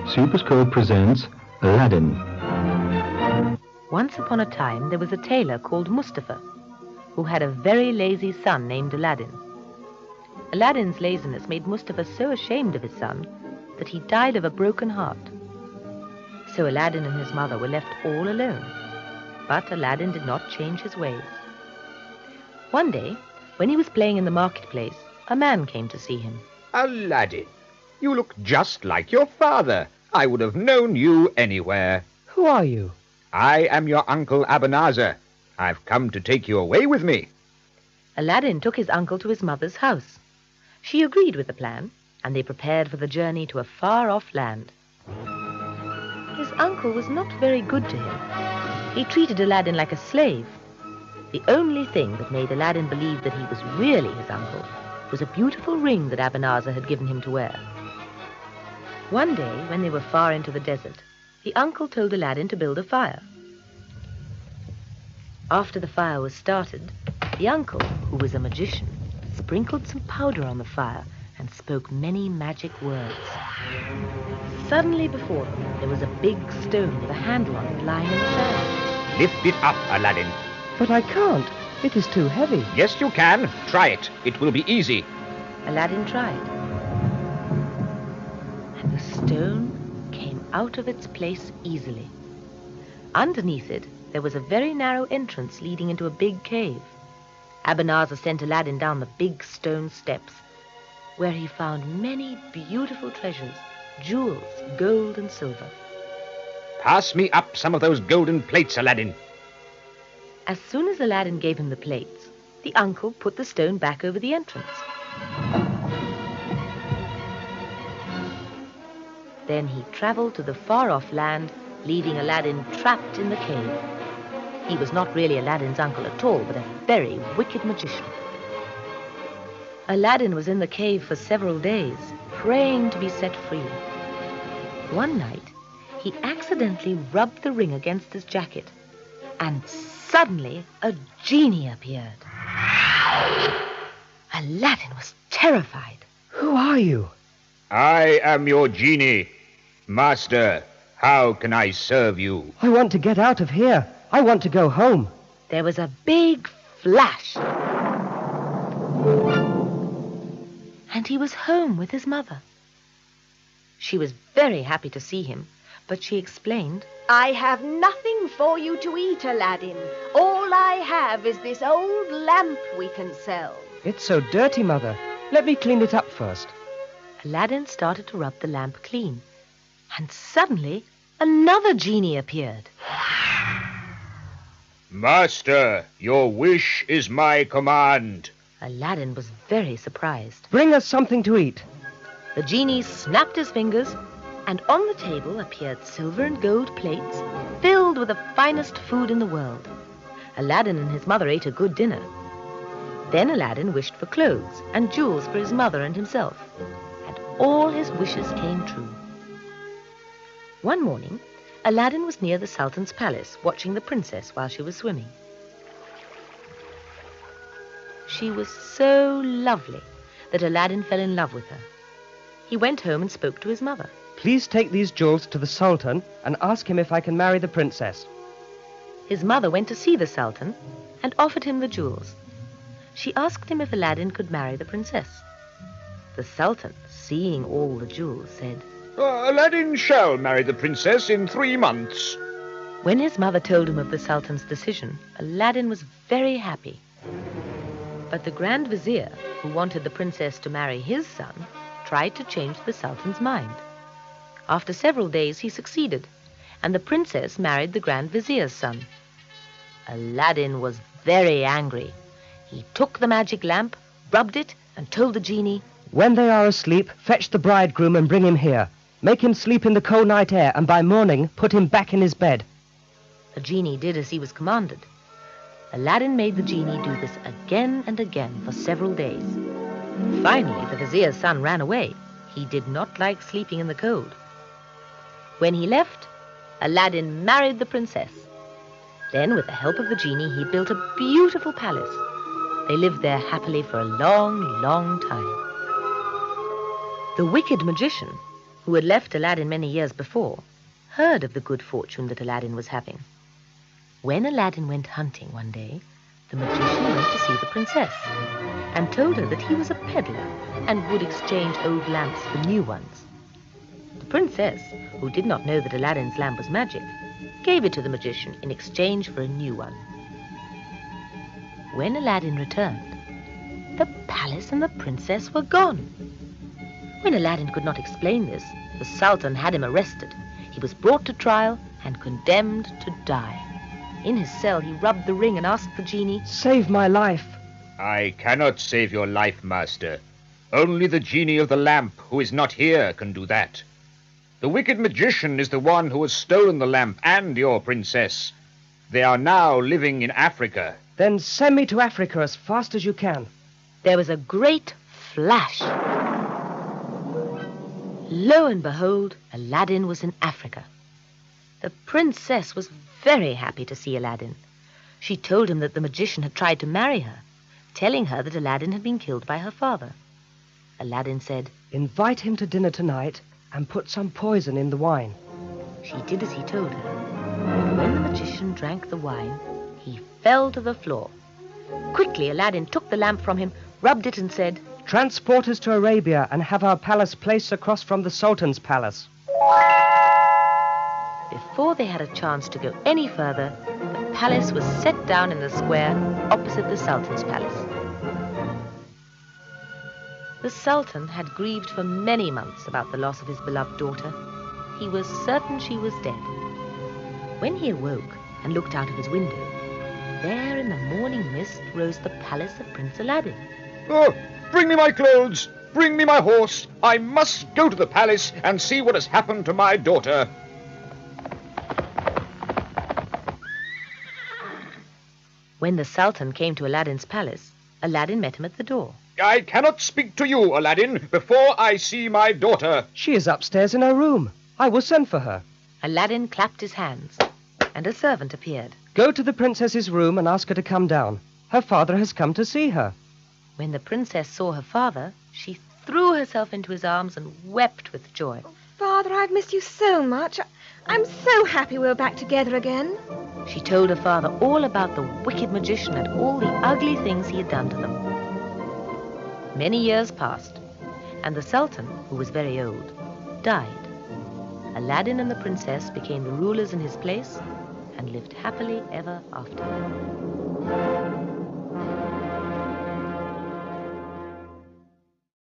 Superscope presents Aladdin. Once upon a time, there was a tailor called Mustafa, who had a very lazy son named Aladdin. Aladdin's laziness made Mustafa so ashamed of his son that he died of a broken heart. So Aladdin and his mother were left all alone. But Aladdin did not change his ways. One day, when he was playing in the marketplace, a man came to see him. Aladdin, you look just like your father. I would have known you anywhere. Who are you? I am your Uncle Ebenezer. I've come to take you away with me. Aladdin took his uncle to his mother's house. She agreed with the plan, and they prepared for the journey to a far-off land. His uncle was not very good to him. He treated Aladdin like a slave. The only thing that made Aladdin believe that he was really his uncle was a beautiful ring that Ebenezer had given him to wear. One day, when they were far into the desert, the uncle told Aladdin to build a fire. After the fire was started, the uncle, who was a magician, sprinkled some powder on the fire and spoke many magic words. Suddenly before them, there was a big stone with a handle on it lying in the sand. Lift it up, Aladdin. But I can't. It is too heavy. Yes, you can. Try it. It will be easy. Aladdin tried. And the stone came out of its place easily. Underneath it, there was a very narrow entrance leading into a big cave. Ebenezer sent Aladdin down the big stone steps, where he found many beautiful treasures, jewels, gold and silver. Pass me up some of those golden plates, Aladdin. As soon as Aladdin gave him the plates, the uncle put the stone back over the entrance. Then he traveled to the far-off land, leaving Aladdin trapped in the cave. He was not really Aladdin's uncle at all, but a very wicked magician. Aladdin was in the cave for several days, praying to be set free. One night, he accidentally rubbed the ring against his jacket, and suddenly a genie appeared. Aladdin was terrified. Who are you? I am your genie. Master, how can I serve you? I want to get out of here. I want to go home. There was a big flash, and he was home with his mother. She was very happy to see him, but she explained, I have nothing for you to eat, Aladdin. All I have is this old lamp we can sell. It's so dirty, Mother. Let me clean it up first. Aladdin started to rub the lamp clean, and suddenly another genie appeared. Master, your wish is my command. Aladdin was very surprised. Bring us something to eat. The genie snapped his fingers, and on the table appeared silver and gold plates filled with the finest food in the world. Aladdin and his mother ate a good dinner. Then Aladdin wished for clothes and jewels for his mother and himself, and all his wishes came true. One morning, Aladdin was near the Sultan's palace watching the princess while she was swimming. She was so lovely that Aladdin fell in love with her. He went home and spoke to his mother. Please take these jewels to the Sultan and ask him if I can marry the princess. His mother went to see the Sultan and offered him the jewels. She asked him if Aladdin could marry the princess. The Sultan, seeing all the jewels, said, Aladdin shall marry the princess in 3 months. When his mother told him of the Sultan's decision, Aladdin was very happy. But the Grand Vizier, who wanted the princess to marry his son, tried to change the Sultan's mind. After several days, he succeeded, and the princess married the Grand Vizier's son. Aladdin was very angry. He took the magic lamp, rubbed it, and told the genie, When they are asleep, fetch the bridegroom and bring him here. Make him sleep in the cold night air, and by morning put him back in his bed. The genie did as he was commanded. Aladdin made the genie do this again and again for several days. Finally, the vizier's son ran away. He did not like sleeping in the cold. When he left, Aladdin married the princess. Then, with the help of the genie, he built a beautiful palace. They lived there happily for a long, long time. The wicked magician, who had left Aladdin many years before, heard of the good fortune that Aladdin was having. When Aladdin went hunting one day, the magician went to see the princess and told her that he was a peddler and would exchange old lamps for new ones. The princess, who did not know that Aladdin's lamp was magic, gave it to the magician in exchange for a new one. When Aladdin returned, the palace and the princess were gone. When Aladdin could not explain this, the Sultan had him arrested. He was brought to trial and condemned to die. In his cell, he rubbed the ring and asked the genie, Save my life. I cannot save your life, master. Only the genie of the lamp, who is not here, can do that. The wicked magician is the one who has stolen the lamp and your princess. They are now living in Africa. Then send me to Africa as fast as you can. There was a great flash. Lo and behold, Aladdin was in Africa. The princess was very happy to see Aladdin. She told him that the magician had tried to marry her, telling her that Aladdin had been killed by her father. Aladdin said, Invite him to dinner tonight and put some poison in the wine. She did as he told her. But when the magician drank the wine, he fell to the floor. Quickly, Aladdin took the lamp from him, rubbed it and said, Transport us to Arabia and have our palace placed across from the Sultan's palace. Before they had a chance to go any further, the palace was set down in the square opposite the Sultan's palace. The Sultan had grieved for many months about the loss of his beloved daughter. He was certain she was dead. When he awoke and looked out of his window, there in the morning mist rose the palace of Prince Aladdin. Oh, bring me my clothes! Bring me my horse! I must go to the palace and see what has happened to my daughter. When the Sultan came to Aladdin's palace, Aladdin met him at the door. I cannot speak to you, Aladdin, before I see my daughter. She is upstairs in her room. I will send for her. Aladdin clapped his hands, and a servant appeared. Go to the princess's room and ask her to come down. Her father has come to see her. When the princess saw her father, she threw herself into his arms and wept with joy. Father, I've missed you so much. I'm so happy we're back together again. She told her father all about the wicked magician and all the ugly things he had done to them. Many years passed, and the Sultan, who was very old, died. Aladdin and the princess became the rulers in his place and lived happily ever after.